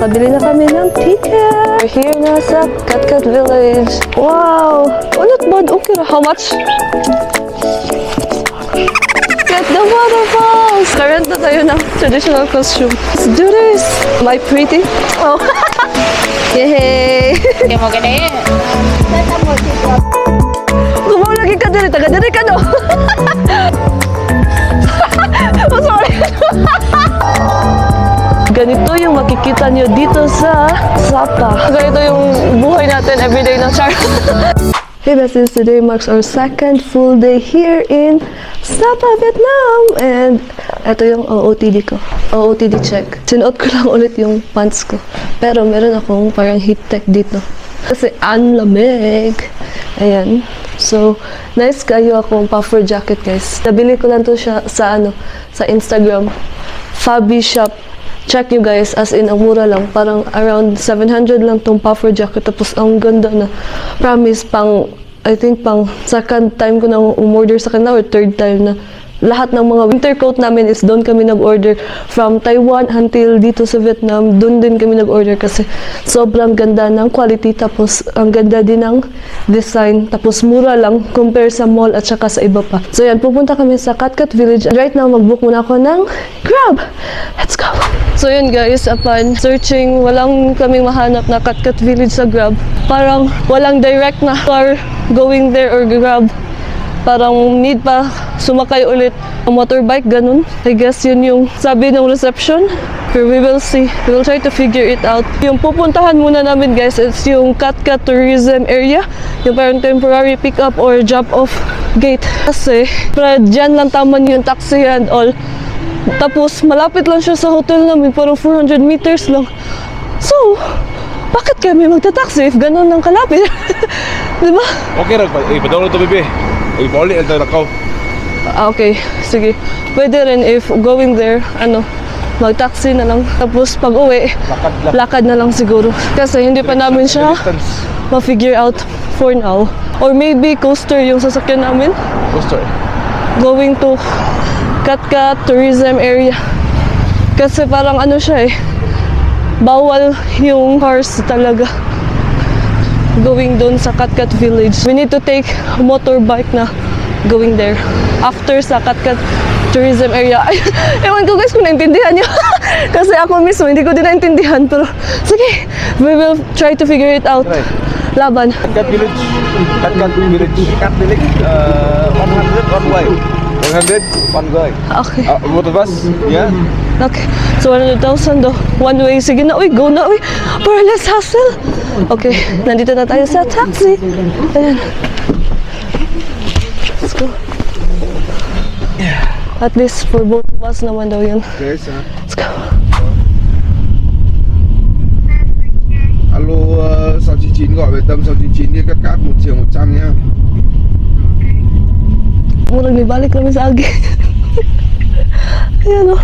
nakabili na kami ng ticket. We're here na sa Katkat Village. Wow! Ulit ba? Okay ra. How much? Get the waterfalls! Current na tayo ng traditional costume. Let's do this! Am I pretty? Oh! Yay! Hindi mo gani. Gumawa lagi ka diri. Taga-diri ka no? Oh, sorry! Ganito yung makikita nyo dito sa Sapa. Ganito yung buhay natin everyday na char. Hey besties, today marks our second full day here in Sapa, Vietnam. And ito yung OOTD ko. OOTD check. Sinuot ko lang ulit yung pants ko. Pero meron akong parang heat tech dito. Kasi ang lamig. Ayan. So, nice kayo akong puffer jacket, guys. Nabili ko lang to siya sa sa Instagram. Fabi Shop. Check nyo guys, as in, ang mura lang. Parang around 700 lang tong puffer jacket. Tapos, ang ganda na. Promise, I think pang second time ko na umorder sa kanila or third time na. Lahat ng mga winter coat namin is doon kami nag-order. From Taiwan until dito sa Vietnam, doon din kami nag-order kasi sobrang ganda ng quality. Tapos, ang ganda din ng design. Tapos, mura lang compare sa mall at saka sa iba pa. So, yan, pupunta kami sa Katkat Village. Right now, mag-book muna ako ng Grab. Let's go! So yun guys, upon searching, walang kaming mahanap na Katkat Village sa Grab. Parang walang direct na car going there or Grab. Parang need pa sumakay ulit ng motorbike, ganun. I guess yun yung sabi ng reception. Pero we will see. We will try to figure it out. Yung pupuntahan muna namin guys, it's yung Katkat Tourism Area. Yung parang temporary pick-up or drop-off gate. Kasi, dyan lang taman yung taxi and all. Tapos, malapit lang siya sa hotel namin, parang 400 meters lang. So, bakit kami magta-taxi if ganun lang kalapit? Diba? Okay ra, ipadawag to bebe. Ipauli ang tanakaw. Okay, sige. Pwede rin if going there, mag-taxi na lang. Tapos, pag uwi, lakad na lang siguro. Kasi hindi pa namin siya ma-figure out for now. Or maybe coaster yung sasakyan namin. Coaster. Going to Katkat Tourism Area. Kasi parang siya bawal yung cars talaga going doon sa Katkat Village. We need to take motorbike na going there. After sa Katkat Tourism Area. Ay, ewan ko guys kung naintindihan nyo. Kasi ako mismo hindi ko din naintindihan. Pero sige, we will try to figure it out. Right. Laban. Katkat Village. Katkat Village. Katkat Village. 100 on way. 100 one guy. Okay. Motor bus? Yeah. Okay. So 100,000 daw. One way. Sige na. Uy, go na. Uy. Para less hassle. Okay. Nandito na tayo sa taxi. Ayan. Let's go. At least for both of us naman daw yun. Yes, ha? Let's go. Alo, sau 99 gọi về tâm sau 99 đi cắt cát 1.100.000 nha. Murag nibalik kami sa agi. Ayan o.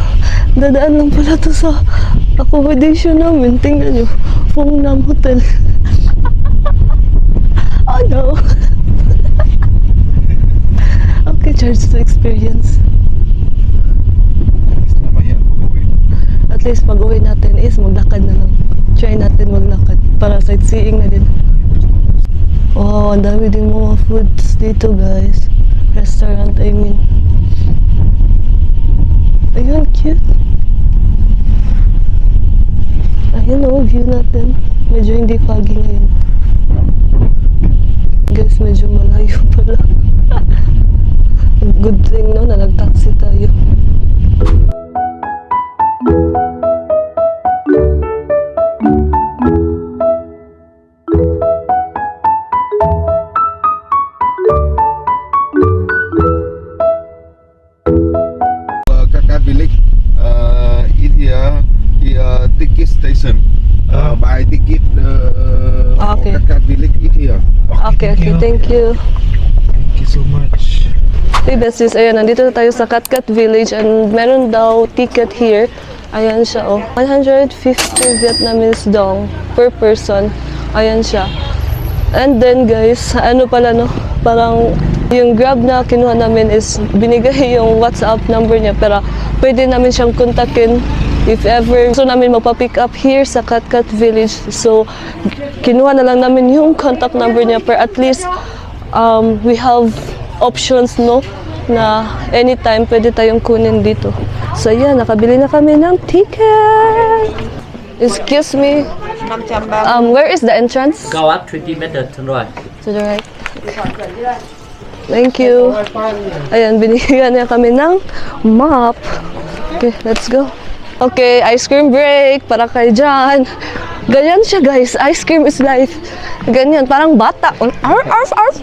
Dadaan lang pala to sa accommodation namin. Tingnan nyo. Fungnam Hotel. Oh no. Okay, charge to experience. At least pag-uwi natin is maglakad na lang. Try natin maglakad para sightseeing na din. Oh, ang dami din mga foods dito guys. Restaurant, I mean. Ayun, cute. Ayun o, view natin. Medyo hindi foggy ngayon. Guys, medyo malayo pala. Good thing no, na nag-taxi tayo. Ticket station. Buy ticket. Okay. Katkat Village is here. Okay, thank you. Thank you so much. Hey besties, ayan, nandito na tayo sa Katkat Village and meron daw ticket here. Ayan siya, oh. 150 Vietnamese dong per person. Ayan siya. And then guys, pala no, parang yung Grab na kinuha namin is binigay yung WhatsApp number niya, pero pwede namin siyang kontakin if ever gusto namin magpa-pick up here sa Katkat Village. So, kinuha na lang namin yung contact number niya for at least we have options, no? Na anytime pwede tayong kunin dito. So, yan, nakabili na kami ng ticket. Excuse me. Where is the entrance? Go up 20 meters to the right. To the right. Thank you. Ayan, binigyan niya kami ng map. Okay, let's go. Okay, ice cream break para kay John. Ganyan siya, guys. Ice cream is life. Ganyan, parang bata. Arf, arf, arf.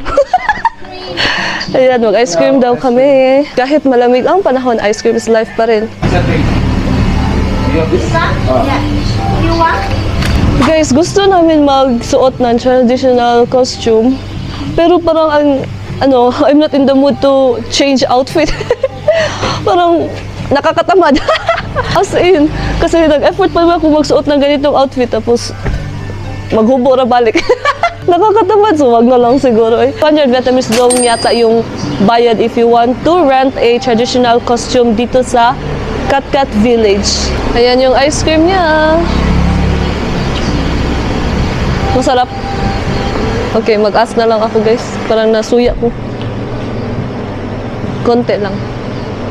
Ayan, mag-ice cream daw kami. Kahit malamig ang panahon, ice cream is life pa rin. Guys, gusto namin magsuot ng traditional costume. Pero parang I'm not in the mood to change outfit. Parang nakakatamad. As in, kasi nag-effort pa naman ako magsuot ng ganitong outfit tapos maghubo na balik. Nakakatamad, so wag na lang siguro. 100 Vietnamese dong yata yung bayad if you want to rent a traditional costume dito sa Katkat Village. Ayan yung ice cream niya. Masarap. Okay, mag-ask na lang ako, guys. Parang nasuya ko. Konti lang.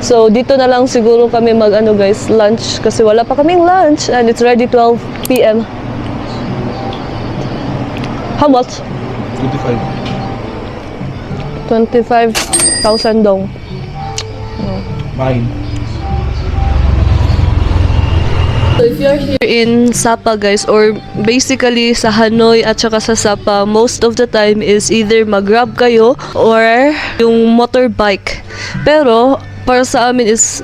So, dito na lang siguro kami guys, lunch. Kasi wala pa kaming lunch. And it's already 12 p.m. How much? 25,000 dong. Mine. So if you're here in Sapa, guys, or basically sa Hanoi at saka sa Sapa, most of the time is either mag-grab kayo or yung motorbike. Pero para sa amin is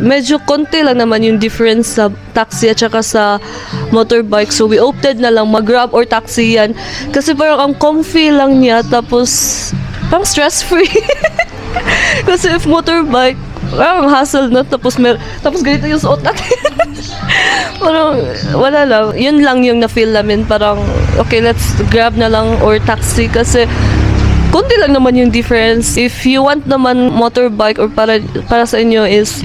medyo konti lang naman yung difference sa taxi at saka sa motorbike. So we opted na lang mag-grab or taxi yan. Kasi parang ang comfy lang niya, tapos parang stress-free. Kasi if motorbike, parang hassle na, tapos ganito yung suot natin. Parang wala lang. Yun lang yung na-feel namin. Parang okay, let's grab na lang or taxi kasi konti lang naman yung difference. If you want naman motorbike or para sa inyo is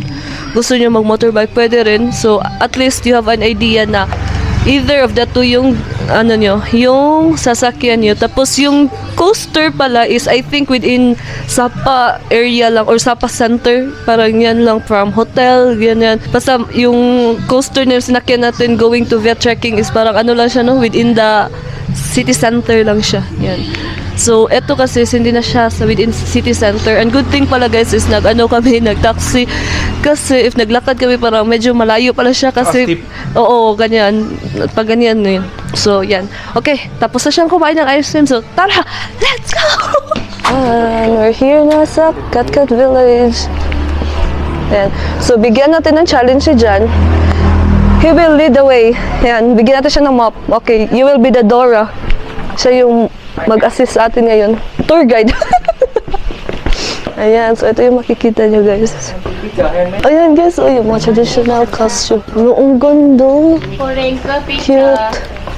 gusto nyo mag-motorbike, pwede rin. So, at least you have an idea na either of the two yung yung sasakyan nyo. Tapos yung coaster pala is I think within Sapa area lang or Sapa Center. Parang yan lang from hotel, ganyan. Basta yung coaster na sinakyan natin going to Viet Trekking is parang lang siya, no? Within the city center lang siya. Yan. So, eto kasi hindi na siya sa within city center. And good thing pala, guys, is nag-taxi. Kasi if naglakad kami, parang medyo malayo pala siya kasi oo, ganyan. Pag ganyan yun. So, yan. Okay, tapos na siyang kumain ng ice cream. So, tara! Let's go! And we're here na sa Katkat Village. Yan. So, bigyan natin ng challenge si Jan. He will lead the way. Yan, bigyan natin siya ng map. Okay, you will be the Dora. Siya yung mag-assist sa atin ngayon. Tour guide. Ayan, so ito yung makikita nyo, guys. Ayan, guys, yung mga traditional costume. Noong ganda. Foreign ko picture.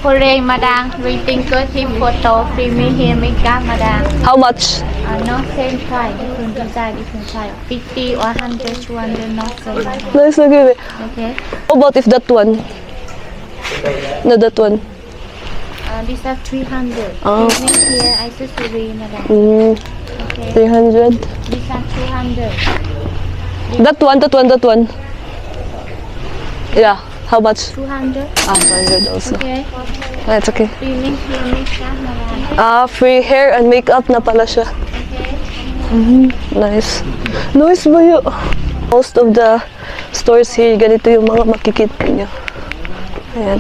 Foreign madang. Waiting ko team photo. Filming here make up madang. How much? No same price. Different design, different size. 50 or 100, 200, not same. Nice na gini. Okay. How about if that one? No, that one. These are 300. Oh. Filming here, accessory madang. Okay. 300. These are 200. That one. Yeah, how much? 200. 200 also. Okay. That's okay. Filming here make up madang. Free hair and makeup na pala siya. Okay. Nice. Nice ba yun? Most of the stores here, ganito yung mga makikita nyo. Ayan.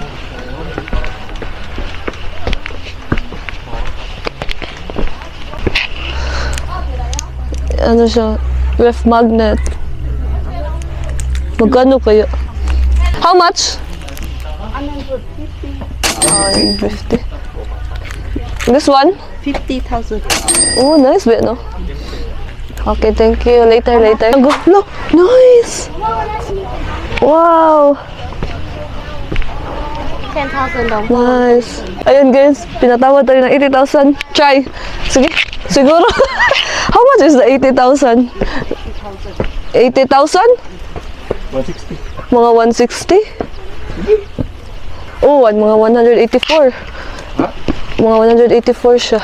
Ano siya? Ref magnet. Magkano kaya? How much? 150. This one? 50,000. Oh, nice bit, no? Okay, thank you. Later. Go. No, nice! Wow! 10,000 dong. Nice. Ayun, guys. Pinatawad tayo ng 80,000. Try. Sige. Siguro. How much is the 80,000? 80,000? 160. Mga 160? Oh, mga 184. Ha? Mga 184 siya.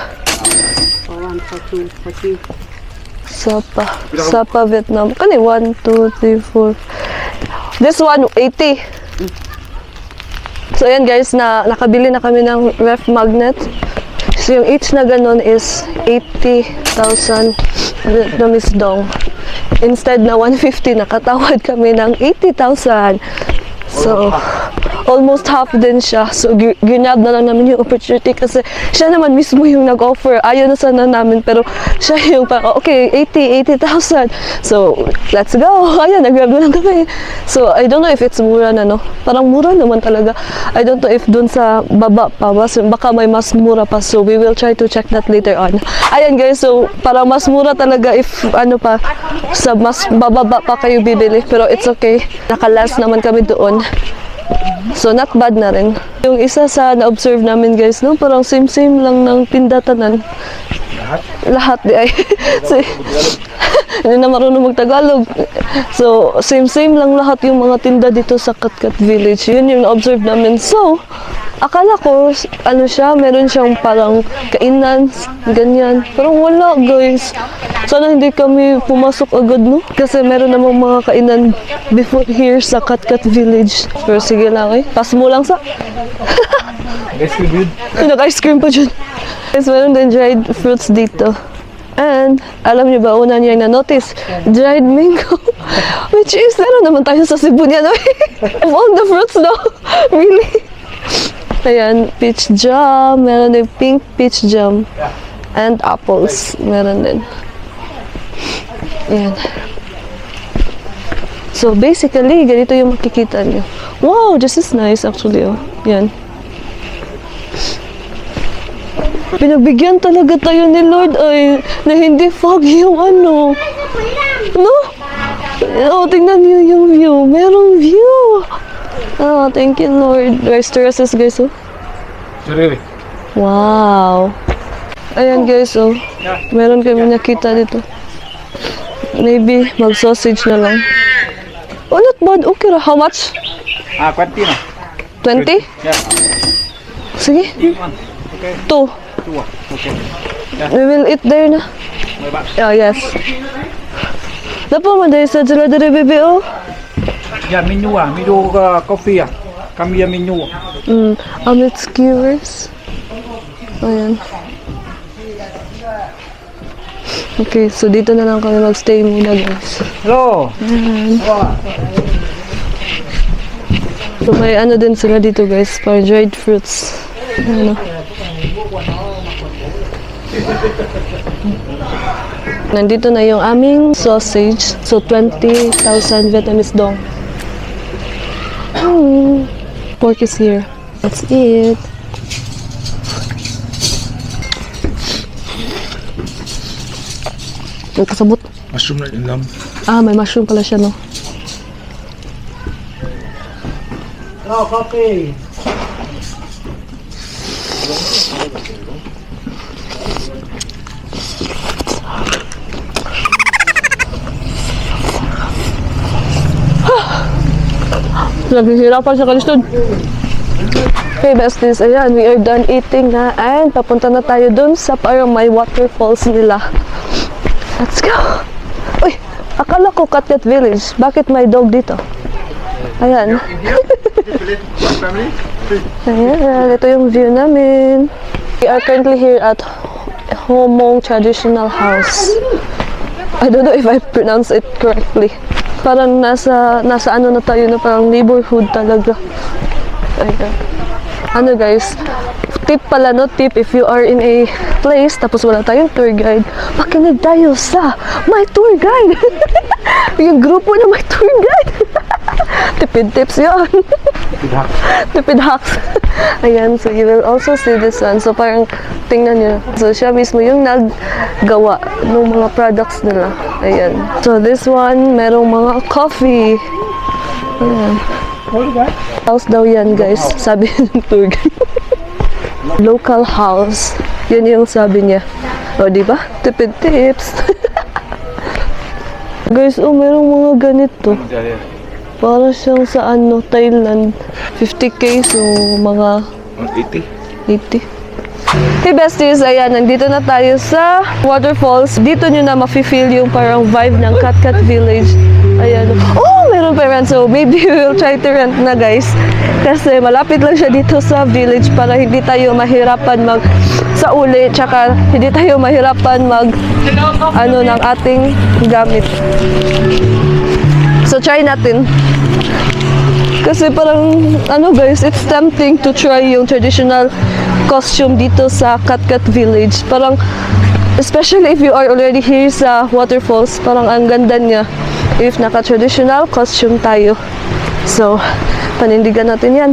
Sapa Vietnam. Kani 1, 2, 3, 4. This one 80. So ayan guys, nakabili na kami ng ref magnet. So yung each na ganun is 80,000 Vietnamese dong. Instead na 150, nakatawad kami ng 80,000. So almost half din siya. So ginab na lang namin yung opportunity kasi siya naman mismo yung nag-offer. Ayaw na sana namin pero siya yung parang okay, 80,000. So let's go. Ayan, nag-grab na lang kami. So I don't know if it's mura na, no? Parang mura naman talaga. I don't know if dun sa baba pa baka may mas mura pa. So we will try to check that later on. Ayan guys, so parang mas mura talaga if ano pa sa mas bababa pa kayo bibili. Pero it's okay. Nakalas naman kami doon. So not bad na rin. Yung isa sa na-observe namin guys, no? Parang same-same lang ng tindatanan. Lahat di ay. So, hindi na marunong mag-Tagalog. So same-same lang lahat yung mga tinda dito sa Katkat Village. Yun yung na-observe namin. So akala ko, ano siya, meron siyang parang kainan, ganyan. Pero wala guys. Sana hindi kami pumasok agad, no? Kasi meron namang mga kainan before here sa Katkat Village. Pero sige lang eh. Pass mo lang sa. Guys, good. Nag-ice cream pa dyan. Guys, meron din dried fruits dito. And, alam niyo ba, una niya na-notice, dried mango. Which is, meron naman tayo sa Cebu niya, no? Of all the fruits, no? Really? Ayan, peach jam. Meron din pink peach jam. And apples. Meron din. Ayan. So, basically, ganito yung makikita niyo. Wow, this is nice actually, oh. Yan. Pinagbigyan talaga tayo ni Lord ay na hindi foggy yung ano. No? Oh, tingnan niyo yung view. Merong view. Oh, thank you Lord. Rice terraces guys, oh. Sorry. Wow. Ayan guys, oh. Meron kami nakita dito. Maybe mag-sausage na lang. Oh, not bad. Okay ra. How much? 20 na. 20? Yeah. Sige. Okay. 2. 2. Okay. We will eat there na. Oh, yes. Dapat maday sa sila dari bebe, oh. Yeah, menu coffee Kami menu. Amit skewers. Ayan. Okay, so dito na lang kami magstay muna, guys. Hello. So may ano din sila dito, guys, for dried fruits. Ano? Nandito na yung aming sausage. So 20,000 Vietnamese dong. Pork is here. Let's eat. Yung kasabot. Mushroom na ilam. Ah, may mushroom pala siya, no? Hello, coffee. Naghihirapan siya kalistod. Okay, besties, ayan, we are done eating na and papunta na tayo dun sa parang may waterfalls nila. Let's go! Uy, akala ko Katkat Village. Bakit may dog dito? Ayan. Ayan, ito yung view namin. We are currently here at Homong Traditional House. I don't know if I pronounce it correctly. Parang nasa ano na tayo na parang neighborhood talaga. Ayan. Ano guys, tip pala, no? Tip, if you are in a place tapos wala tayong tour guide, makinig tayo sa may tour guide. Yung grupo na may tour guide. Tipid tips yun. Tipid hacks. Ayan, so you will also see this one. So parang tingnan nyo. So siya mismo yung naggawa ng mga products nila. Ayan. So this one, merong mga coffee. Ayan. House daw yan guys, sabi ng tour guide. Local house. Yan yung sabi niya. O, diba? Tipid tips. Guys, oh, merong mga ganito. Para siyang sa ano, Thailand. 50k, so mga 180. 80. Hey besties, ayan, nandito na tayo sa waterfalls. Dito nyo na mafe-feel yung parang vibe ng Cat Cat Village. Ayan. Oh, meron pa rent. So, maybe we'll try to rent na, guys. Kasi malapit lang siya dito sa village para hindi tayo mahirapan sa uli. Tsaka, hindi tayo mahirapan ng ating gamit. So, try natin. Kasi parang, guys, it's tempting to try yung traditional costume dito sa Cat Cat Village. Parang, especially if you are already here sa waterfalls, parang ang ganda niya if naka-traditional costume tayo. So, panindigan natin yan.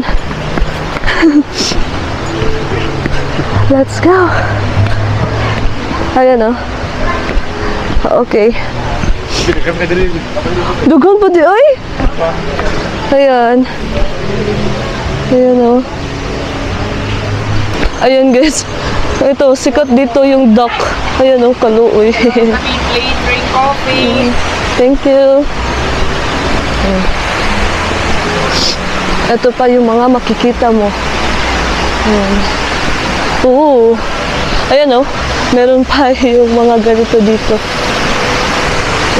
Let's go! Ayan o. Okay. Dugan pa di, ay! Ayan. Ayan o. Ayan guys. Ito, sikat dito yung duck. Ayan o, kaluoy. Please drink coffee. Thank you. Ayan. Ito pa yung mga makikita mo. Ayan. Oo. Ayan o. Meron pa yung mga ganito dito.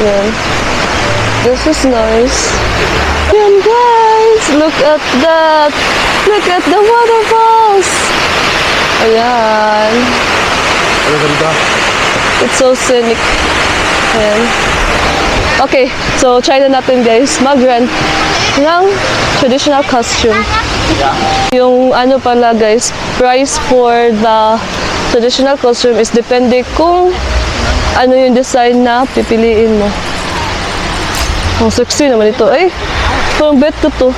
Ayan. This is nice. Ayan guys. Look at that. Look at the waterfalls. Ayan. It's so scenic. Ayan. Okay, so try na natin guys mag-rent ng traditional costume. Yung ano pala guys, price for the traditional costume is depende kung ano yung design na pipiliin mo. Ang sexy naman ito. Ay, parang bet ko to.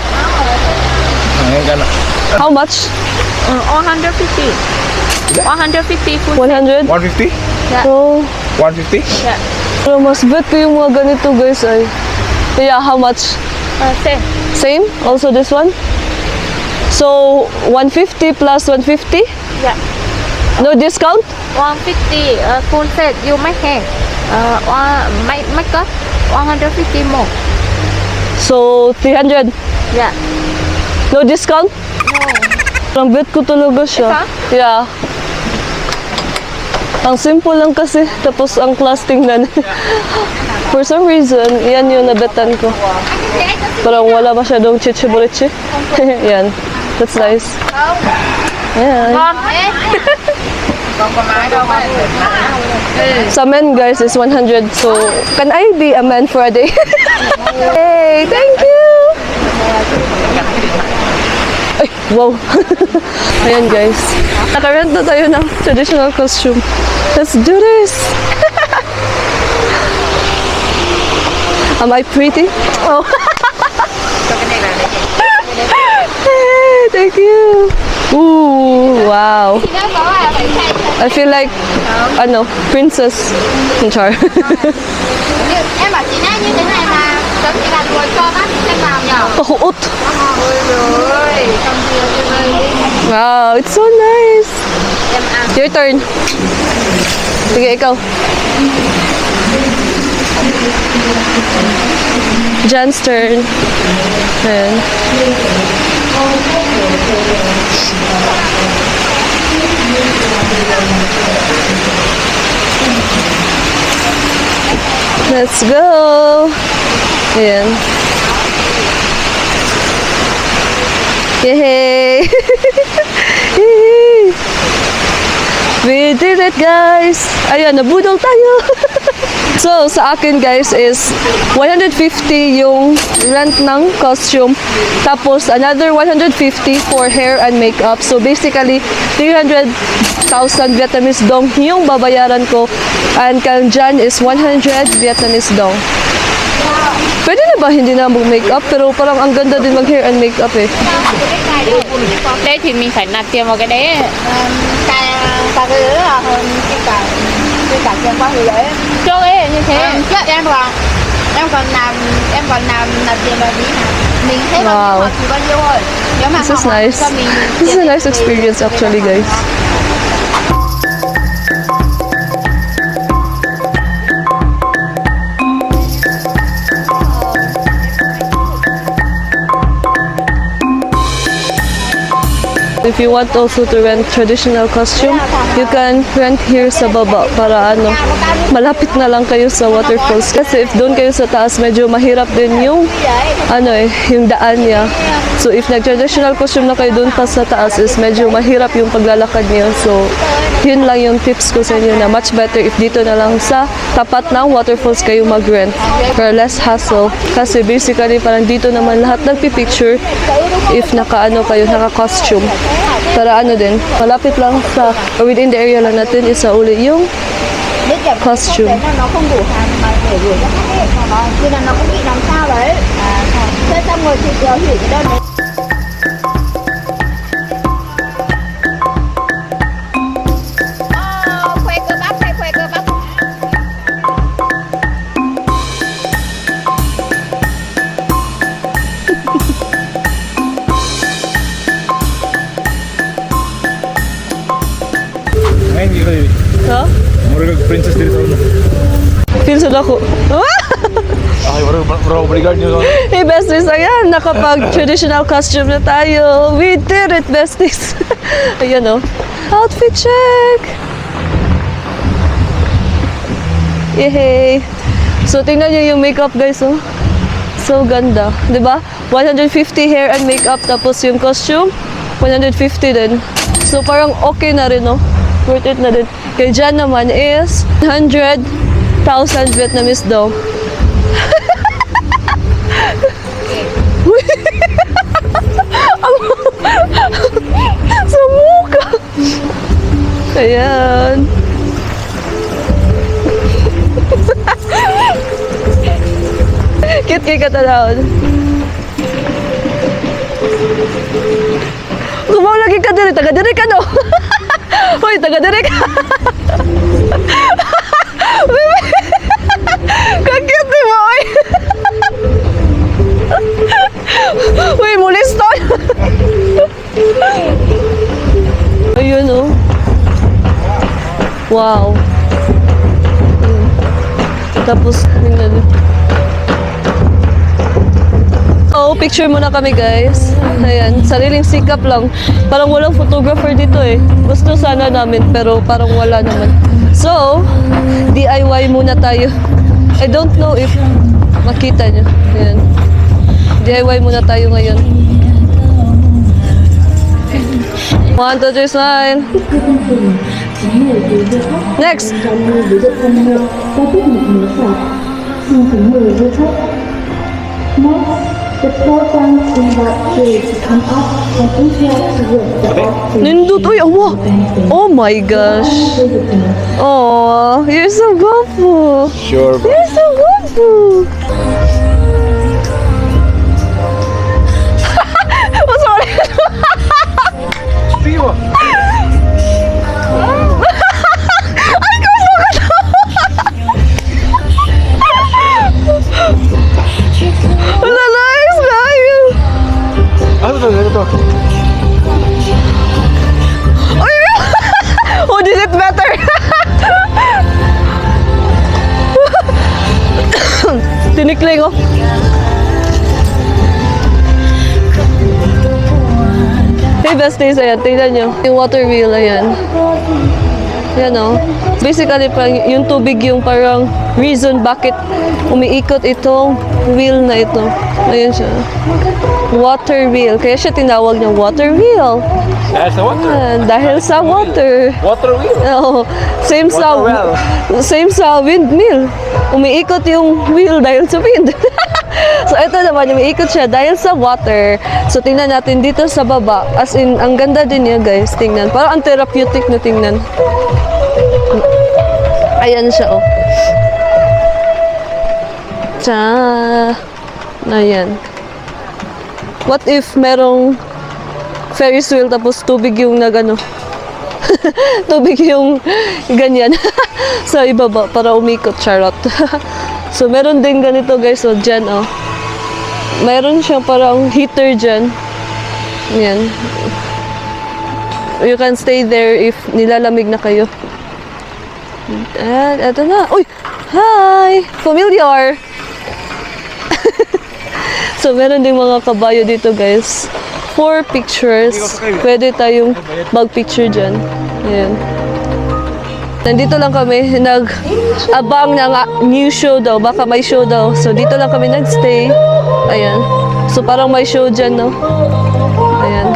How much? 150. 150 full. 100? 150? So, 150? Yeah. pero mas bet ko yung mga ganito guys ay. Yeah, how much? Same. Same? Also this one? So, 150 plus 150? Yeah. No discount? 150 full set. You make hair. Make up 150 more. So, 300? Yeah. No discount? No. Parang bet ko talaga siya. Yeah. Ang simple lang kasi, tapos ang class tingnan. For some reason, yan yung nabetan ko. Parang wala masyadong chichi-burichi. Yan. That's nice. Yan. Sa men guys is 100. So, can I be a man for a day? Hey, thank you! Ay, wow. Ayan guys. Nakarent na tayo ng traditional costume. Let's do this! Am I pretty? Oh. Hey, thank you! Ooh, wow. I feel like, princess. Char. Em bảo chị Nát như thế này mà sớm chị làm ngồi cơm á, xem vào nhở. Kahuot. Ôi rồi, xong chưa chị ơi. Wow, it's so nice. Em ăn. Your turn. Sige, ikaw. Jan's turn. Ayan. Let's go. Ayan. Yay! We did it, guys! Ayan, nabudol tayo! So, sa akin, guys, is 150 yung rent ng costume. Tapos, another 150 for hair and makeup. So, basically, 300,000 Vietnamese dong yung babayaran ko. And kan dyan is 100 Vietnamese dong. Pwede na ba hindi na mag-makeup? Pero parang ang ganda din mag-hair and makeup eh. Đây thì mình phải nạp tiền vào cái đấy. Cái đấy là hơn cái cả tiền qua thì đấy. Trước ấy như thế. Trước em còn nạp tiền vào ví nào. Mình thấy bao nhiêu thì bao nhiêu rồi. Nếu mà This is họ nice. cho mình This is a nice experience actually, guys. If you want also to rent traditional costume, you can rent here sa baba para malapit na lang kayo sa waterfalls. Kasi if doon kayo sa taas, medyo mahirap din yung yung daan niya. So if nag-traditional costume na kayo doon pa sa taas is medyo mahirap yung paglalakad niyo. So yun lang yung tips ko sa inyo na much better if dito na lang sa tapat ng waterfalls kayo mag-rent for less hassle. Kasi basically parang dito naman lahat nagpipicture if naka-costume. Para din, malapit lang sa or within the area lang natin isa uli yung costume. Nó không đủ hàng mà để gửi cho khách ấy, mà khi nào nó cũng bị làm sao đấy. Thế xong rồi chị hủy cái đơn đấy. Khoe cơ bắp hay khoe cơ bắp. Ngayon, hindi kayo. Ha? Mura ka princess dito. Feel sa ako. Okay, bro, bodyguard nyo. Hey besties, ayan, nakapag-traditional costume na tayo. We did it, besties. Ayan outfit check. Yay! So, tingnan nyo yung makeup, guys, So ganda. Diba? 150 hair and makeup, tapos yung costume, 150 din. So, parang okay na rin, Worth it na din. Kaya dyan naman is 100,000 Vietnamese daw. Sa mukha. Ayan. Cute kay katalawad. Kumaw lagi ka diri. Taga-diri ka, no? Hoy, taga-diri ka. Kakit di mo, oy. Uy, muliston. Ayun, Wow. Tapos, tingnan. Picture muna kami, guys. Ayan, sariling sikap lang. Parang walang photographer dito Gusto sana namin, pero parang wala naman. So, DIY muna tayo. I don't know if makita nyo. Ayan. DIY muna tayo ngayon. 1, 2, 3, smile. Next! The program invites you to come up and interact with the actors. Nindot, oh my gosh. Oh, you're so guapo. Sure, bro. You're so guapo. Oh, sorry. Sige mo. Ay, kaso ka na. Wala, nice kayo. Ano to? Ay, who did it better? Tinikling ko. Hey besties, ayan, tingnan nyo. Yung water wheel, ayan. Yan Basically, yung tubig yung parang reason bakit umiikot itong wheel na ito. Ayan siya. Water wheel. Kaya siya tinawag ng water wheel. That's the water. Dahil sa water. Water wheel. Same sa Water well. Same sa windmill. Umiikot yung wheel dahil sa wind. So ito naman, umiikot siya dahil sa water. So tingnan natin dito sa baba. As in, ang ganda din niya, guys. Tingnan. Parang ang therapeutic na tingnan. Ayan siya, Ayan. What if merong Ferris wheel tapos tubig yung tubig yung ganyan sa ibaba para umikot, charot. So meron din ganito, guys, dyan, meron siyang parang heater dyan. Yan. You can stay there if nilalamig na kayo. At eto na. Uy! Hi! Familiar! So, meron ding mga kabayo dito, guys. for pictures, pwede tayong mag-picture dyan. Ayan. Nandito lang kami, nag-abang ng new show daw. Baka may show daw. So, dito lang kami nag-stay. Ayan. So, parang may show dyan, no? Ayan.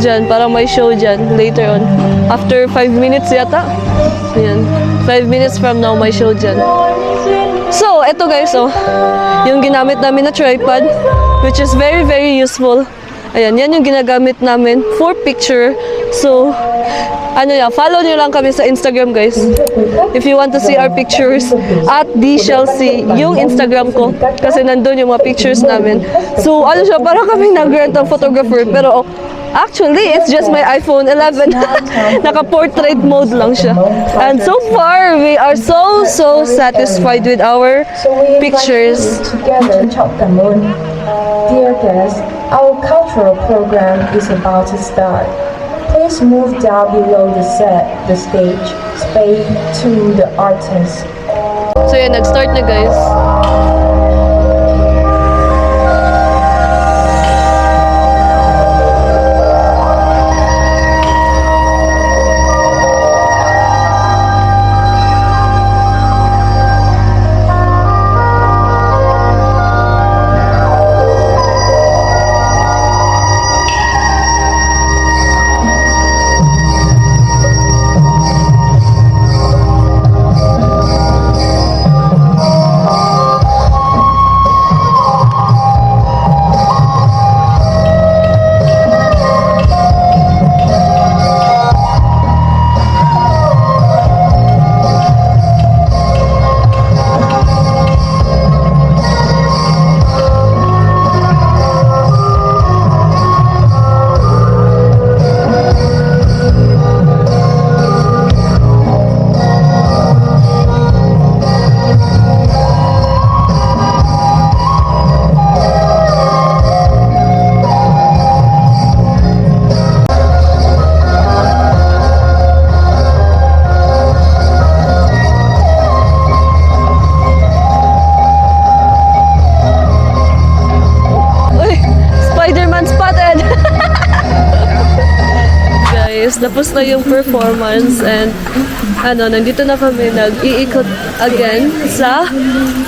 Dyan, parang may show dyan later on. After 5 minutes yata. Ayan. 5 minutes from now, may show dyan. So, eto guys, oh. Yung ginamit namin na tripod, which is very, very useful. Ayan, yan yung ginagamit namin for picture. So, follow nyo lang kami sa Instagram, guys. If you want to see our pictures, at @dchelsea, yung Instagram ko. Kasi nandun yung mga pictures namin. So, parang kami nag-rent ng photographer. Pero, actually, it's just my iPhone 11. Naka-portrait mode lang siya. And so far, we are so satisfied with our pictures. Together, chop the moon. Dear guests, our cultural program is about to start. Please move down below the stage, space to the artist. So yan, nag-start na guys. Tapos na yung performance and nandito na kami nag-iikot again sa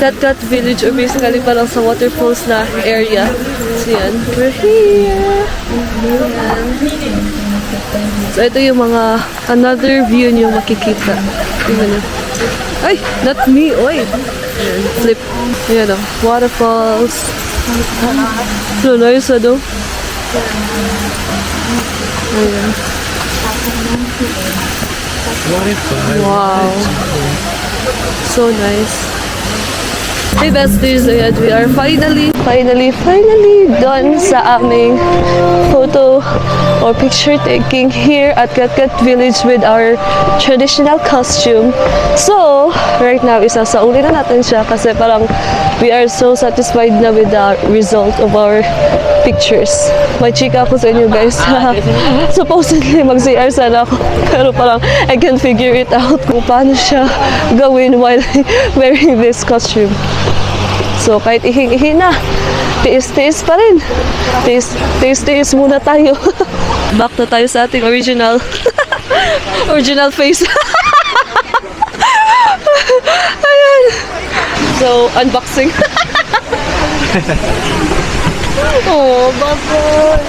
Katkat Village or basically parang sa waterfalls na area. So yan, we're here. Ayan. So ito yung mga another view nyo makikita. Tingnan nyo. Ay, not me, oy. Ayan, flip. Ayan o, waterfalls. So nice ano? Ayan. Wow. So nice. Hey besties, ayan, we are finally done sa aming photo or picture taking here at Katkat Village with our traditional costume. So, right now, isasauli na natin siya kasi parang we are so satisfied na with the result of our pictures. May chika ako sa inyo guys. Supposedly mag-CR sana ako pero parang I can figure it out kung paano siya gawin while wearing this costume. So kahit ihing-ihi na, tiis-tiis pa rin. Tiis muna tayo. Back na tayo sa ating original face. Ayan. So, unboxing. Oh, bakit?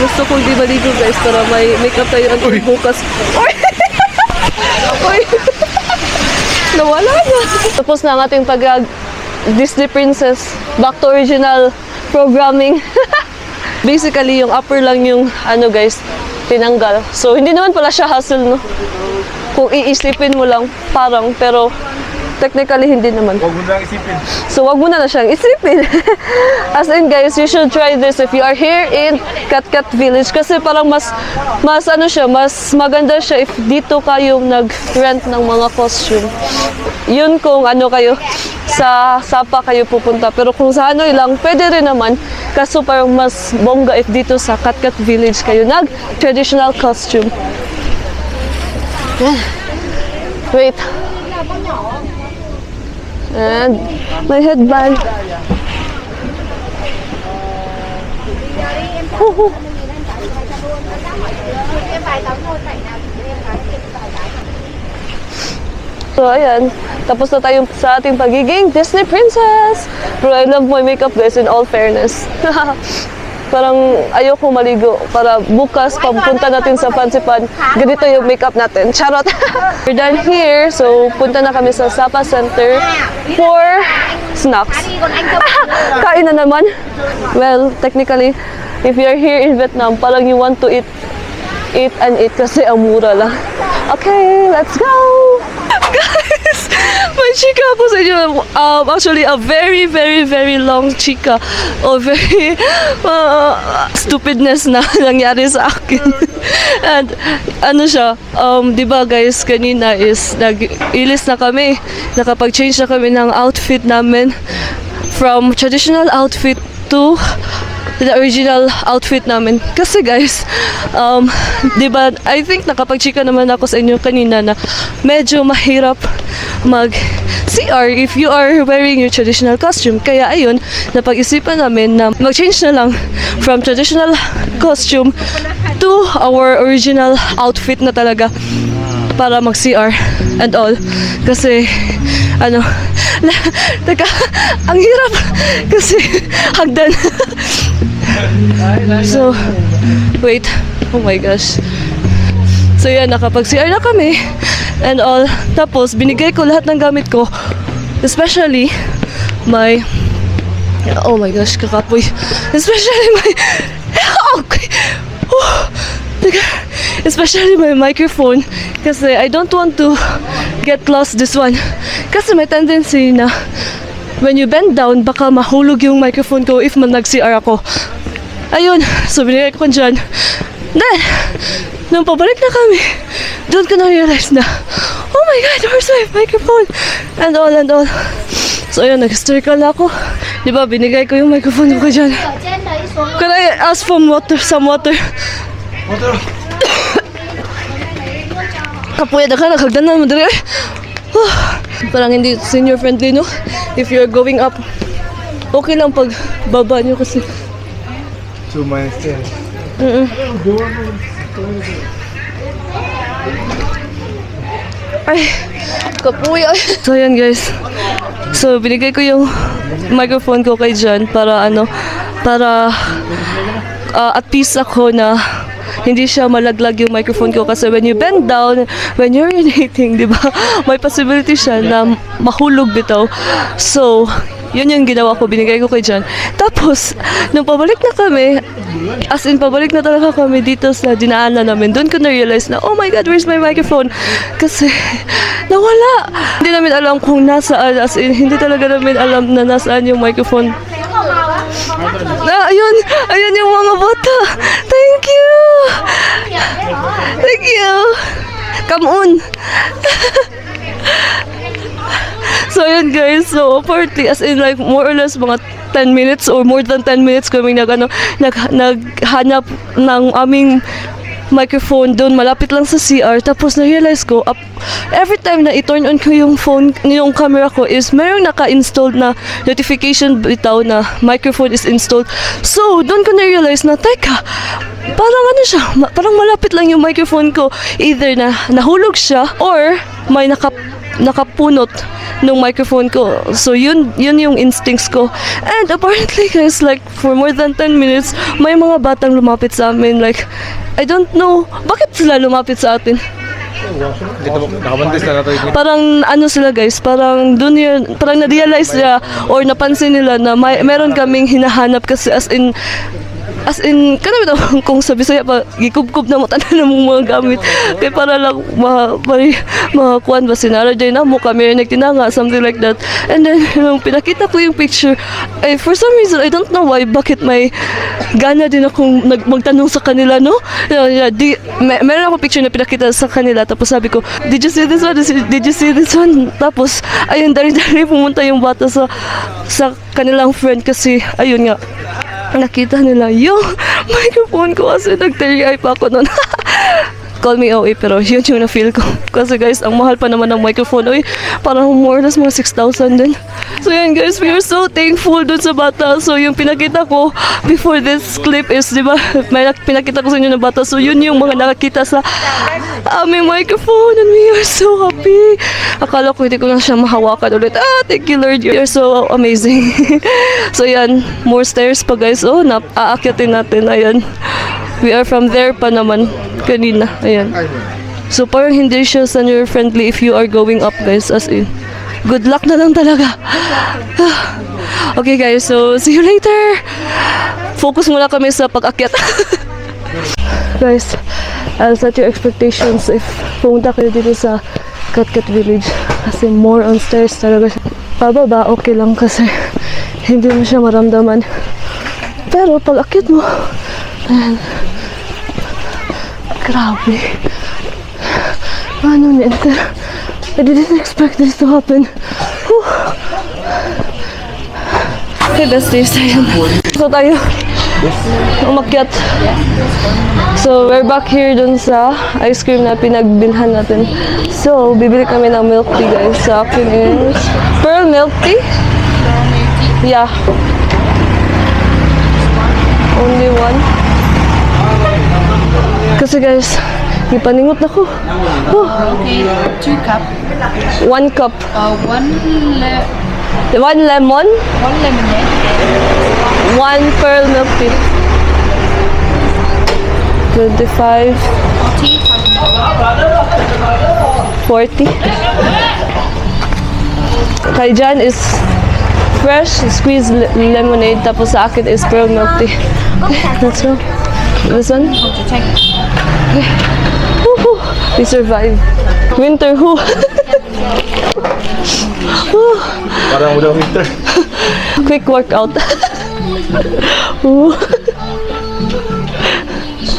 Gusto kong di maligo guys para may makeup tayo ang bukas. Uy! Nawala na. Tapos na ang ating Disney Princess back to original programming. Basically, yung upper lang yung guys, tinanggal. So, hindi naman pala siya hassle, no? Kung iisipin mo lang, parang, pero technically, hindi naman. Huwag mo na isipin. So, wag mo na siyang isipin. As in, guys, you should try this if you are here in Katkat Village. Kasi parang mas maganda siya if dito kayong nag-rent ng mga costume. Yun kung kayo, sa Sapa kayo pupunta. Pero kung sa Hanoi lang, pwede rin naman. Kaso parang mas bongga if dito sa Katkat Village kayo nag-traditional costume. Wait. And my headband. So, ayan. Tapos na tayo sa ating pagiging Disney princess. Pero I love my makeup, guys, in all fairness. Parang ayoko maligo para bukas pagpunta natin sa Fansipan, ganito yung makeup natin. Charot! We're done here, so punta na kami sa Sapa Center for snacks. Kain na naman. Well, technically, if you're here in Vietnam, parang you want to eat and eat kasi ang mura lang. Okay, let's go! Guys, may chika ako sa inyo. Actually, a very, very, very long chika. O very stupidness na nangyari sa akin. And ano siya, di ba guys, kanina is nag-ilis na kami. Nakapag-change na kami ng outfit namin from traditional outfit to the original outfit namin. Kasi guys, di ba, I think nakapag-chika naman ako sa inyo kanina na medyo mahirap mag-CR if you are wearing your traditional costume. Kaya ayun, napag-isipan namin na mag-change na lang from traditional costume to our original outfit na talaga para mag-CR and all. Kasi, teka, ang hirap kasi hagdan. So, wait. Oh my gosh. So yan, nakapag-CR na kami and all. Tapos, binigay ko lahat ng gamit ko. Especially, my... Oh my gosh, kakapoy. Especially my... Okay. Especially my microphone. Kasi I don't want to get lost this one. Kasi may tendency na when you bend down, baka mahulog yung microphone ko if man nag-CR ako. Ayun, so binigay ko dyan. Then, nung pabalik na kami, doon ko na-realize na, oh my God, where's my microphone? And all. So ayun, nag-circle na ako. Di ba, binigay ko yung microphone ko dyan. Can I ask for some water? Water. Kapuya na ka, naghagdan na mo dali. Parang hindi senior friendly, no? If you're going up, okay lang pag baba nyo kasi. 2 minus 10. Ay, kapuya. So yan guys. So binigay ko yung microphone ko kay Jan para at peace ako na hindi siya malaglag yung microphone ko kasi when you bend down, when you're urinating, di ba, may possibility siya na mahulog bitaw. So, yun yung ginawa ko, binigay ko kay Jan. Tapos, nung pabalik na kami, as in pabalik na talaga kami dito sa dinaanan namin, doon ko na-realize na, oh my God, where's my microphone? Kasi, nawala. Hindi namin alam kung nasaan, as in, hindi talaga namin alam na nasaan yung microphone. Ayun yung mga bata. Thank you. Thank you. Come on. So yun guys, so partly as in like more or less mga 10 minutes or more than 10 minutes kami naghanap ng aming microphone doon malapit lang sa CR. Tapos na-realize ko every time na i-turn on ko yung phone, yung camera ko is mayroong naka-installed na notification bitaw na microphone is installed. So doon ko na-realize na teka, parang siya, parang malapit lang yung microphone ko, either na nahulog siya or may nakapunot ng microphone ko. So yun yung instincts ko. And apparently guys, like for more than 10 minutes, may mga batang lumapit sa amin. Like, I don't know, bakit sila lumapit sa atin? Nakabantis na natin. Parang sila guys, parang dun yun, parang na-realize nila or napansin nila na meron kaming hinahanap kasi as in, kanami daw, kung sa Bisaya pa, gikub-kub na mo tanan ng mga gamit. Kaya para lang, makakuan ba, sinaraday na mo, kami nagtinanga, something like that. And then, nung pinakita ko yung picture, for some reason, I don't know why, bakit may gana din akong magtanong sa kanila, no? Meron ako picture na pinakita sa kanila, tapos sabi ko, did you see this one? Did you see this one? Tapos, ayun, dari-dari pumunta yung bata sa kanilang friend kasi, ayun nga, nakita nila yung microphone ko kasi nag-teary eye pa ako nun. call me OA, pero yun yung na-feel ko. Kasi guys, ang mahal pa naman ng microphone. Uy, parang more or less mga 6,000 din. So yan guys, we are so thankful dun sa bata. So yung pinakita ko before this clip is, di ba, may pinakita ko sa inyo na bata. So yun yung mga nakakita sa aming microphone and we are so happy. Akala ko hindi ko lang siya mahawakan ulit. Thank you Lord, you're so amazing. So yan, more stairs pa guys. Oh, aakyatin natin. Ayan. We are from there pa naman kanina. Ayan. So parang hindi siya senior friendly if you are going up guys, as in. Good luck na lang talaga. Okay guys, so see you later. Focus muna kami sa pag-akyat. Guys, I'll set your expectations if pumunta kayo dito sa Katkat Village. Kasi more on stairs talaga siya. Pababa, okay lang kasi hindi mo siya maramdaman. Pero pag akyat mo, ayan. Grabe. Paano ni-enter? I didn't expect this to happen. Whew. Okay, besties. Ayan. So tayo umakyat. So we're back here dun sa ice cream na pinagbilhan natin. So bibili kami ng milk tea guys. Sa akin is pearl milk tea. Yeah. Only one. Kasi guys, ipaningot na ko. Okay, 2 cup. 1 cup. One lemon. 1 lemonade. 1 pearl milk tea. 25. 40. Kay Jan is fresh squeezed lemonade. Tapos sa akin is pearl milk tea. Okay, let's go. This one? Okay. Woohoo! We survived. Winter who? Parang udah winter. Quick workout. Woo.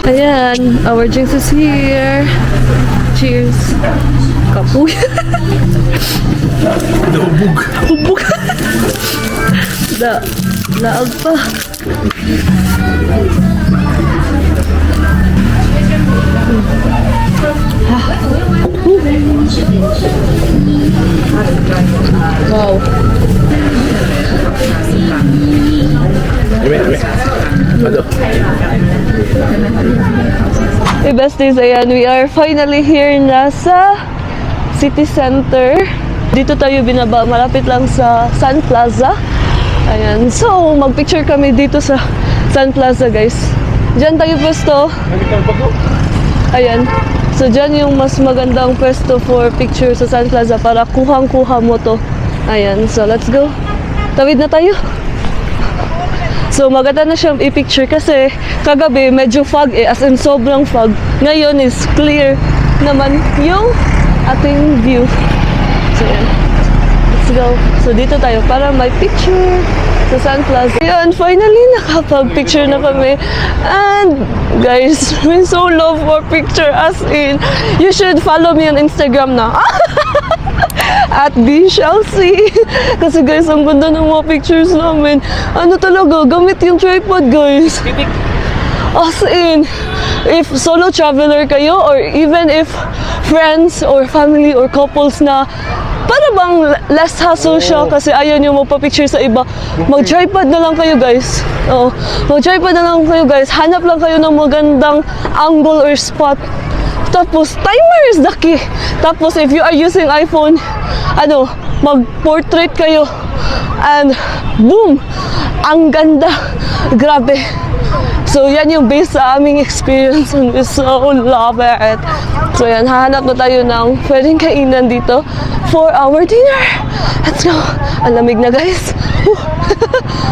Ayan, our drinks is here. Cheers. Kapuy. Hubog. Hubog. Laag pa. Wow. Hey besties, ayan, we are finally here na sa city center. Dito tayo binaba, malapit lang sa Sun Plaza. Ayan, so magpicture kami dito sa Sun Plaza guys. Diyan tayo pwesto. Ayan. So dyan yung mas magandang pwesto for picture sa Sun Plaza para kuhang-kuha mo to. Ayan, so let's go. Tawid na tayo. So maganda na siyang i-picture kasi kagabi medyo fog as in sobrang fog. Ngayon is clear naman yung ating view. So yan. Let's go. So dito tayo para may picture sa Sun Plaza. Yan, finally nakapag-picture na kami. And guys, we so love for picture as in. You should follow me on Instagram na. At @bchelsea. Kasi guys, ang ganda ng mga pictures namin. Ano talaga, gamit yung tripod guys. As in, if solo traveler kayo or even if friends or family or couples na para bang less hassle siya kasi ayaw nyo magpa-picture sa iba, mag-tripod na lang kayo guys. Oo, mag-tripod na lang kayo guys. Hanap lang kayo ng magandang angle or spot. Tapos, timer is the key. Tapos, if you are using iPhone, mag-portrait kayo. And, boom! Ang ganda. Grabe. So, yan yung base sa aming experience and we so love it. So, yan. Hahanap na tayo ng pwedeng kainan dito for our dinner. Let's go. Ang lamig na, guys.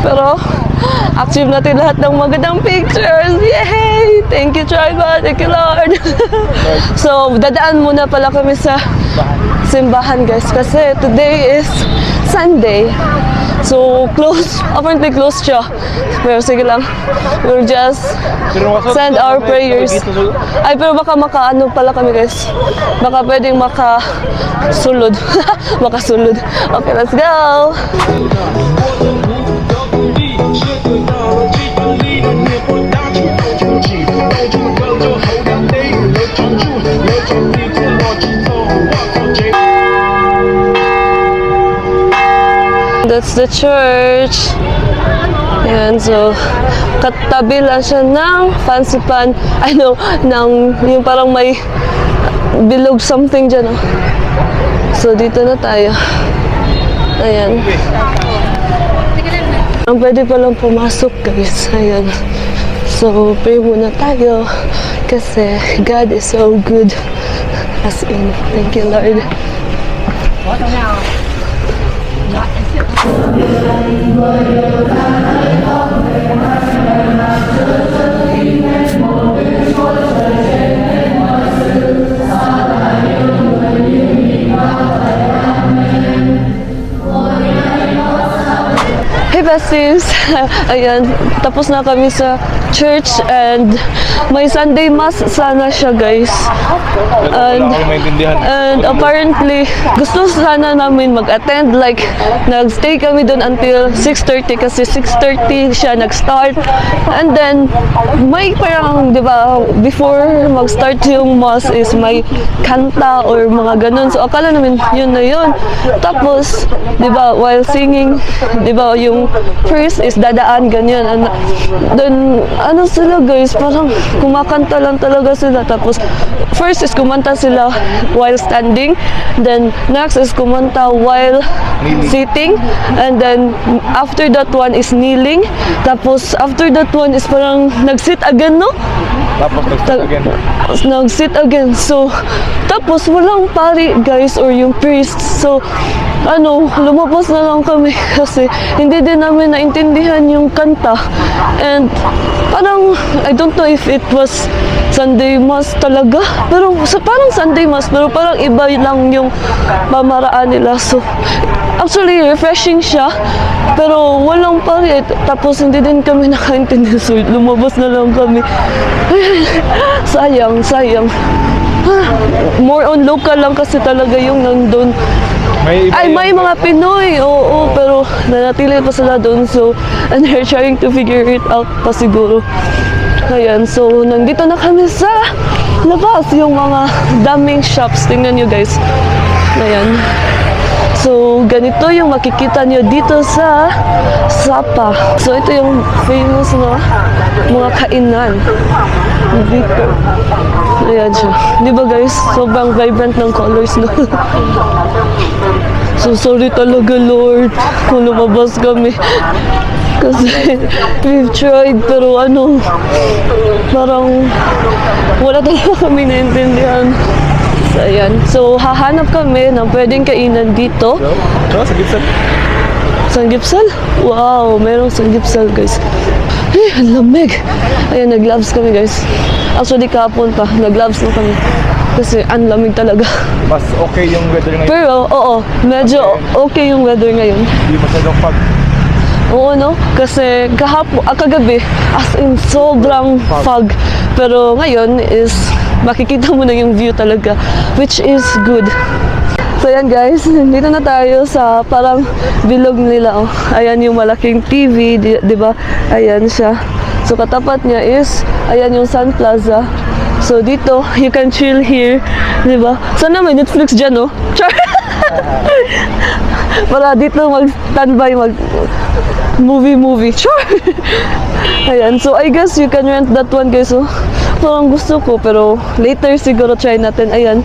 Pero, achieve natin lahat ng magandang pictures. Yay! Thank you, Tripod. Thank you, Lord. So, dadaan muna pala kami sa simbahan, guys. Kasi today is Sunday. So, close. Apparently closed siya. Pero sige lang. We'll just send our prayers. Ay, pero baka makaano pala kami, guys. Baka pwedeng makasulod. Makasulod. Okay, let's go! That's the church. Ayan, so katabi lang siya ng fancy pan, ng yung parang may bilog something dyan. Oh. So dito na tayo. Ayan. Ang pwede palang pumasok guys. Ayan. So pray muna tayo kasi God is so good. As in, thank you Lord. Hey besties! Ayan, tapos na kami sa church and may Sunday Mass sana siya guys. And apparently, gusto sana namin mag-attend. Like, nag-stay kami doon until 6:30 kasi 6:30 siya nag-start. And then, may parang, di ba, before mag-start yung Mass is may kanta or mga ganun. So, akala namin yun na yun. Tapos, di ba, while singing, di ba, yung first is dadaan, ganyan. And then, ano sila guys, parang kumakanta lang talaga sila. Tapos, first is kumanta sila while standing. Then, next is kumanta while sitting. And then, after that one is kneeling. Tapos, after that one is parang nag-sit again, no? Tapos nag-sit again. Nag-sit again. So, tapos walang pari guys or yung priest. So, lumabas na lang kami kasi hindi din namin naintindihan yung kanta. And parang, I don't know if it was Sunday Mass talaga. Pero parang Sunday Mass, pero parang iba lang yung pamaraan nila. So, actually, refreshing siya. Pero walang pari. Tapos hindi din kami nakaintindihan. So, lumabas na lang kami. Sayang. More on local lang kasi talaga yung nandun. May mga Pinoy, oo, pero nanatili pa sila doon. So, and they're trying to figure it out pa siguro. Ayan, so nandito na kami sa labas, yung mga daming shops. Tingnan nyo guys. Ayan. So, ganito yung makikita nyo dito sa Sapa. So, ito yung famous na mga kainan dito. Ayan siya. Di ba guys? Sobrang vibrant ng colors no? So, sorry talaga Lord kung lumabas kami. Kasi we've tried pero parang wala talaga kami naintindihan. So, ayan. So, hahanap kami ng pwedeng kainan dito. Sanggipsal. Sanggipsal? Wow, merong sanggipsal guys. Ay, ang lamig. Ayan, nag-gloves kami guys. Actually, kahapon pa, nag-gloves na kami. Kasi ang lamig talaga. Mas okay yung weather ngayon. Pero, oo, medyo okay yung weather ngayon. Hindi masyadong fog. Oo, no? Kasi kagabi, as in sobrang fog. Pero ngayon is makikita mo na yung view talaga, which is good. So ayan guys, dito na tayo sa parang bilog nila. Oh. Ayan yung malaking TV, di ba? Ayan siya. So katapat niya is, ayan yung Sun Plaza. So dito, you can chill here, di ba? Sana may Netflix dyan, no? Para dito mag-standby, movie. Sure! Ayan, so I guess you can rent that one guys, oh. Parang gusto ko, pero later siguro try natin. Ayan.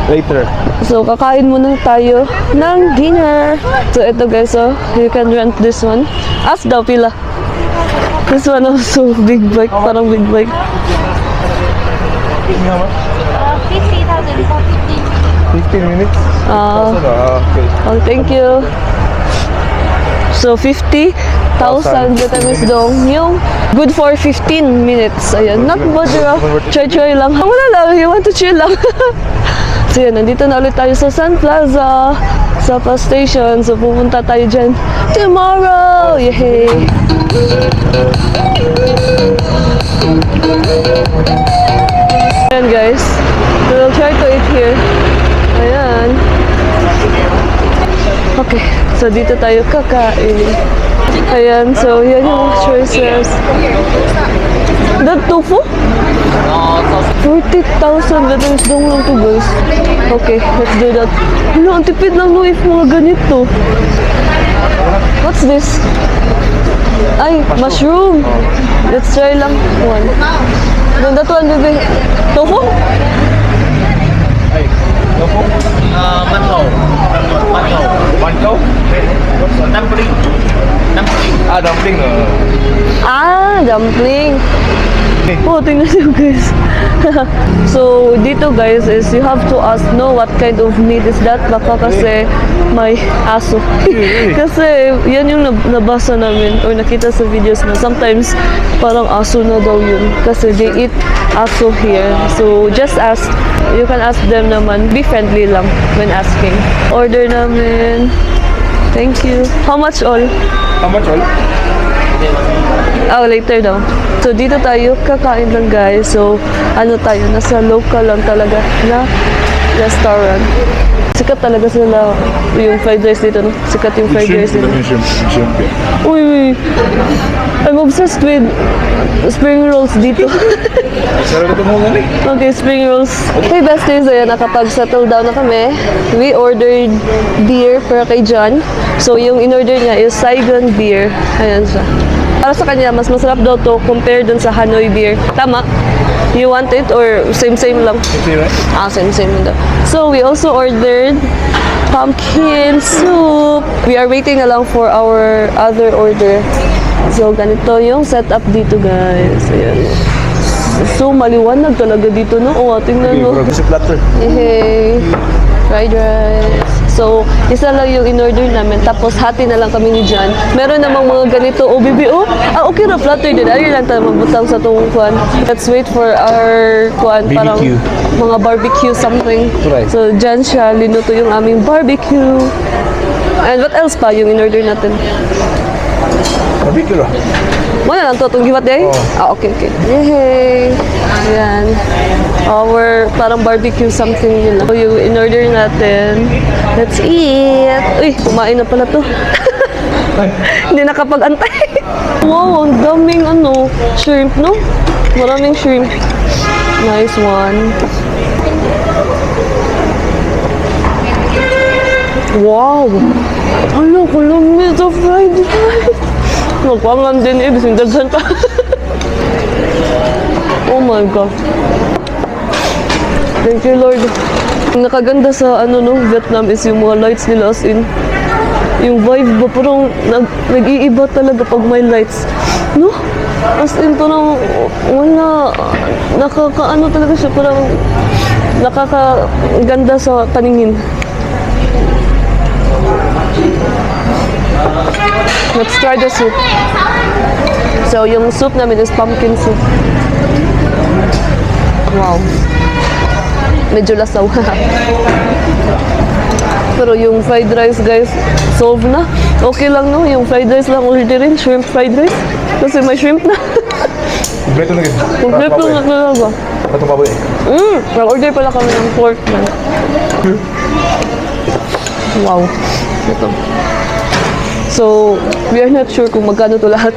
Later. So, kakain muna tayo ng dinner. So, ito guys, oh. You can rent this one. Ask daw, pila. This one also, big bike. Parang big bike. 50,000 for 15 minutes? Okay. Oh, thank you. So, 50,000 Vietnamese dong. Yung good for 15 minutes. Ayan. Not bad, diba? Try lang. Wala lang. You want to chill lang. So, yan. Nandito na ulit tayo sa Sun Plaza. Sapa Station. So, pupunta tayo dyan tomorrow. Yay! Ayan, guys. We'll try to eat here. Ayan. Okay, so dito tayo kakain. Ayan, so yan yung choices. The tofu? 40,000 Vietnamese dong lang to guys. Okay, let's do that. Ano, ang tipid lang no if mga ganito. What's this? Ay, mushroom. Let's try lang one. Then that one, baby. Tofu? Mantou. Mantau? Dumpling. Ah, dumpling. Ah, dumpling. Oh, tingnan niyo guys. So, dito guys is you have to ask no what kind of meat is that baka kasi may aso. Kasi yan yung nabasa namin or nakita sa videos na sometimes parang aso na daw yun kasi they eat aso here. So, just ask. You can ask them naman. Be friendly lang when asking. Order namin. Thank you. How much all? How much all? Oh, later daw. So, dito tayo kakain lang guys. So, ano tayo, nasa local lang talaga na restaurant. Sikat talaga sila yung fried rice dito, no? Sikat yung fried rice dito. Uy, I'm obsessed with spring rolls dito. Sarap ito mo nga Okay, spring rolls. Hey besties, ayan, nakapag-settle down na kami. We ordered beer para kay John. So, yung in-order niya is Saigon beer. Ayan siya. Para sa kanya, mas masarap daw to compare dun sa Hanoi beer. Tama? You want it or same-same lang? Ah, same-same daw. So, we also ordered pumpkin soup. We are waiting na lang for our other order. So, ganito yung setup dito, guys. Ayan. So, maliwanag talaga dito, no? O, tingnan mo. Kasi platter. Hey, fried rice. So, isa lang yung in-order namin. Tapos, hati na lang kami ni John. Meron namang mga ganito. Oh, baby, oh. Ah, okay na, flatter din. Ayun lang tayo mabutang sa itong kuwan. Let's wait for our kuwan. Parang BBQ. mga barbecue something. Right. So, dyan siya. Linuto yung aming barbecue. And what else pa yung in-order natin? Barbecue lah. Wala lang to, itong giwat day? Ah, okay, okay. Yay! Ayan. Our parang barbecue something yun lang. So, yung in-order natin. Let's eat! Uy, kumain na pala to. Hindi nakapag-antay. Wow, ang daming ano, shrimp, no? Maraming shrimp. Nice one. Wow! Ano, kulang sa fried rice. Magpangan din eh, bising daghan pa. Oh my God. Thank you, Lord. Ang nakaganda sa ano no, Vietnam is yung mga lights nila as in. Yung vibe ba, parang nag-iiba talaga pag may lights. No? As in, parang wala, nakakaano talaga siya, parang nakakaganda sa paningin. Let's try the soup. So, yung soup namin is pumpkin soup. Wow. Medyo lasaw. Pero yung fried rice, guys, solve na. Okay lang, no? Yung fried rice lang orderin, shrimp fried rice. Kasi may shrimp na. Kompleto na gitu. Kompleto na talaga. Ito baboy. Nag-order pala kami ng pork man. Wow. Ito. So, we are not sure kung magkano to lahat.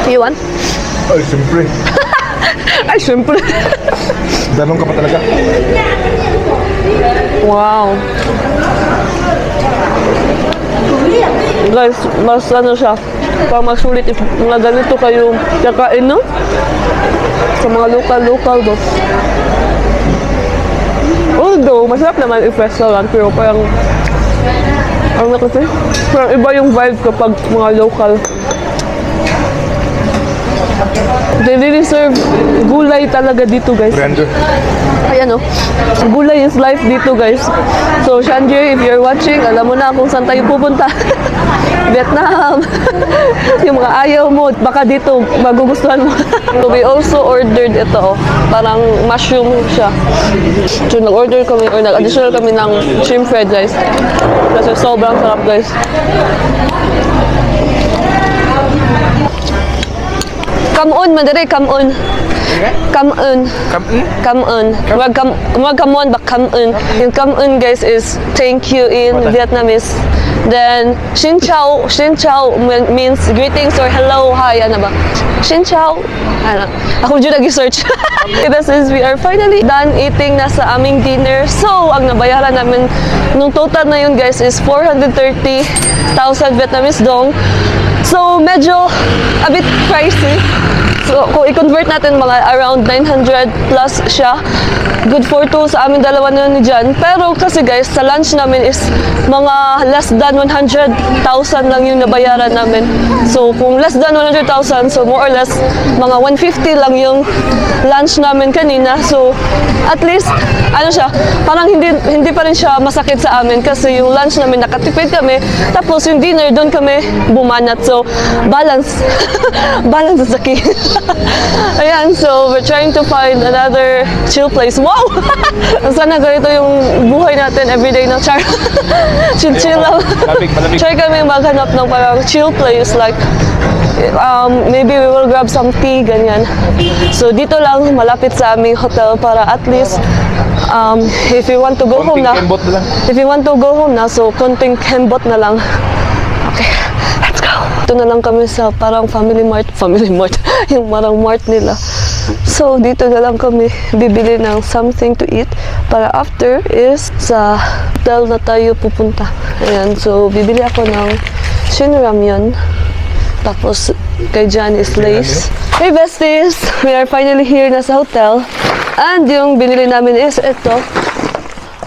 You want? Ay, siyempre. Ay, syempre. Danong ka pa talaga. Wow. Guys, mas ano siya, para masulit if mga ganito kayo kakain, no? Sa mga local ba? Although, masarap naman if restaurant, pero parang ano kasi? Parang iba yung vibe kapag mga local. They really serve gulay talaga dito, guys. Brando. Ayan, oh. Gulay is life dito, guys. So, Shanjie, if you're watching, alam mo na kung saan tayo pupunta. Vietnam. Yung mga ayaw mo, baka dito magugustuhan mo. So, we also ordered ito, oh. Parang mushroom siya. So, nag-order kami, or nag-additional kami ng shrimp fried rice. Kasi sobrang sarap, guys. Come on, Madere, come on. Come-un. Come-un. Come-on, but come-un. Yung come-un, guys, is thank you in Vietnamese. Then, xin chào. Xin chào means greetings or hello, hi, ano ba? Xin chào. Ano? Ako dyan nag-search. This is, we are finally done eating na sa aming dinner. So, ang nabayaran namin, nung total na yun, guys, is 430,000 Vietnamese dong. So, medyo a bit pricey. So, kung i-convert natin mga around 900 plus siya. Good for two sa amin dalawa na ni Jan. Pero kasi guys, sa lunch namin is mga less than 100,000 lang yung nabayaran namin. So, kung less than 100,000, so more or less mga 150 lang yung lunch namin kanina. So, at least, ano siya, parang hindi pa rin siya masakit sa amin kasi yung lunch namin nakatipid kami. Tapos yung dinner, doon kami bumanat. So, balance. Balance is the key. Ayan, so we're trying to find another chill place. Wow! Sana ganito yung buhay natin everyday na char. Chill lang. Malamig. Try kami maghanap ng parang chill place like maybe we will grab some tea, ganyan. So dito lang, malapit sa aming hotel para at least if you want to go home na, Kembot na lang. if you want to go home na, so konting kembot na lang. Okay, let's go. Ito na lang kami sa parang family mart, yung parang mart nila. So, dito na lang kami bibili ng something to eat para after is sa hotel na tayo pupunta. Ayan, so bibili ako ng Shin Ramyun. Tapos kay Jan is Lace. Hey besties! We are finally here na sa hotel. And yung binili namin is ito.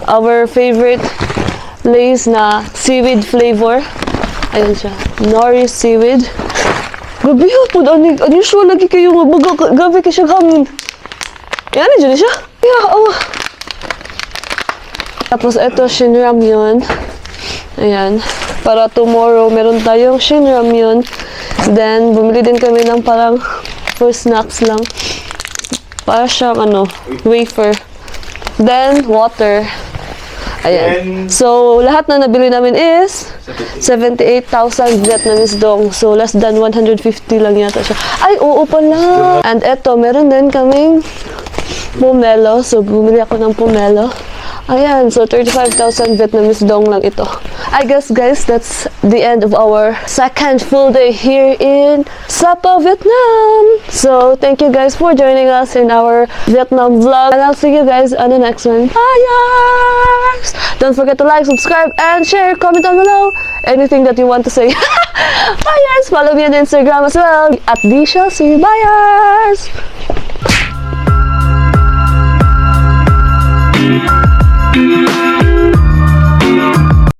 Our favorite Lace na seaweed flavor. Ayan siya. Nori seaweed. Gabi hapon, unusual lagi kayo gabi kayo siyang hangin. Yan, dyan siya. Yeah, awa. Tapos ito, Shin Ramyun. Ayan. Para tomorrow, meron tayong Shin Ramyun. Then, bumili din kami ng parang for snacks lang. Para siyang wafer. Then, water. Ayan. So, lahat na nabili namin is 78,000 Vietnamese dong. So, less than 150 lang yata siya. Ay, oo pala. And eto, meron din kaming pomelo. So, bumili ako ng pomelo. Ayan. So, 35,000 Vietnamese dong lang ito. I guess, guys, that's the end of our second full day here in Sapa, Vietnam. So, thank you guys for joining us in our Vietnam vlog. And I'll see you guys on the next one. Bye! Don't forget to like, subscribe, and share. Comment down below anything that you want to say. Bye, follow me on Instagram as well at DShellC. Bye,